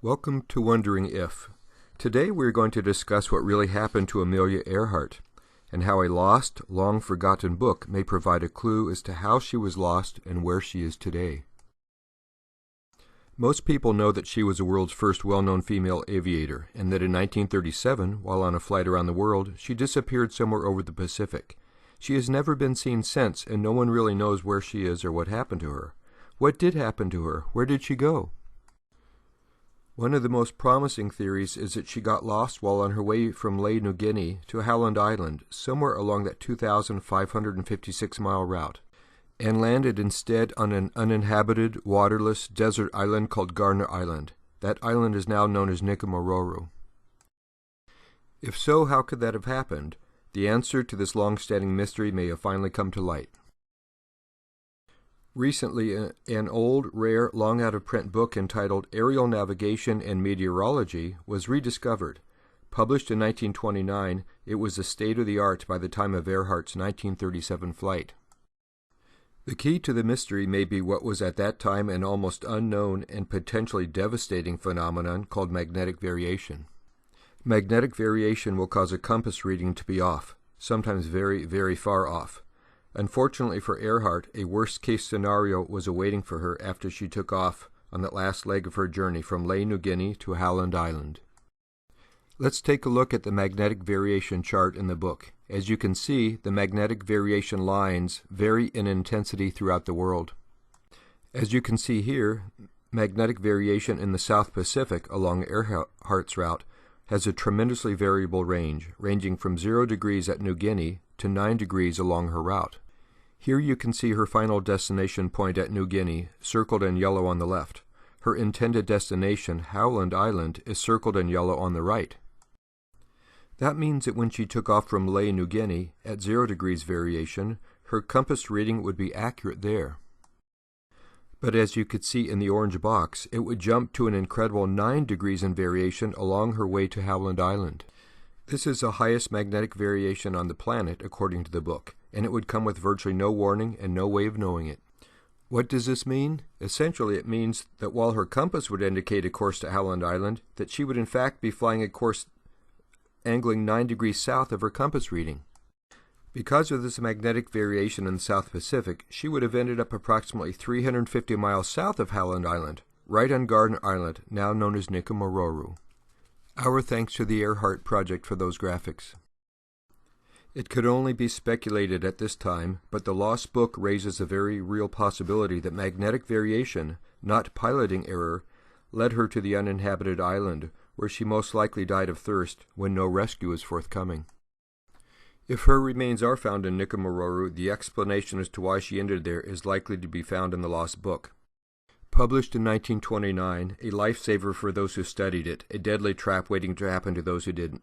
Welcome to Wondering If. Today we're going to discuss what really happened to Amelia Earhart, and how a lost, long-forgotten book may provide a clue as to how she was lost and where she is today. Most people know that she was the world's first well-known female aviator, and that in 1937, while on a flight around the world, she disappeared somewhere over the Pacific. She has never been seen since, and no one really knows where she is or what happened to her. What did happen to her? Where did she go? One of the most promising theories is that she got lost while on her way from New Guinea to Howland Island, somewhere along that 2,556-mile route, and landed instead on an uninhabited, waterless desert island called Gardner Island. That island is now known as Nikomaroro. If so, how could that have happened? The answer to this long-standing mystery may have finally come to light. Recently, an old, rare, long-out-of-print book entitled Aerial Navigation and Meteorology was rediscovered. Published in 1929, it was the state-of-the-art by the time of Earhart's 1937 flight. The key to the mystery may be what was at that time an almost unknown and potentially devastating phenomenon called magnetic variation. Magnetic variation will cause a compass reading to be off, sometimes very, very far off. Unfortunately for Earhart, a worst-case scenario was awaiting for her after she took off on that last leg of her journey from New Guinea to Howland Island. Let's take a look at the magnetic variation chart in the book. As you can see, the magnetic variation lines vary in intensity throughout the world. As you can see here, magnetic variation in the South Pacific along Earhart's route has a tremendously variable range, ranging from 0 degrees at New Guinea to 9 degrees along her route. Here you can see her final destination point at New Guinea, circled in yellow on the left. Her intended destination, Howland Island, is circled in yellow on the right. That means that when she took off from New Guinea, at 0 degrees variation, her compass reading would be accurate there. But as you could see in the orange box, it would jump to an incredible 9 degrees in variation along her way to Howland Island. This is the highest magnetic variation on the planet, according to the book, and it would come with virtually no warning and no way of knowing it. What does this mean? Essentially, it means that while her compass would indicate a course to Howland Island, that she would in fact be flying a course angling 9 degrees south of her compass reading. Because of this magnetic variation in the South Pacific, she would have ended up approximately 350 miles south of Howland Island, right on Gardner Island, now known as Nikomaroro. Our thanks to the Earhart Project for those graphics. It could only be speculated at this time, but the lost book raises a very real possibility that magnetic variation, not piloting error, led her to the uninhabited island, where she most likely died of thirst when no rescue is forthcoming. If her remains are found in Nikomaroro, the explanation as to why she ended there is likely to be found in the lost book. Published in 1929, a lifesaver for those who studied it, a deadly trap waiting to happen to those who didn't.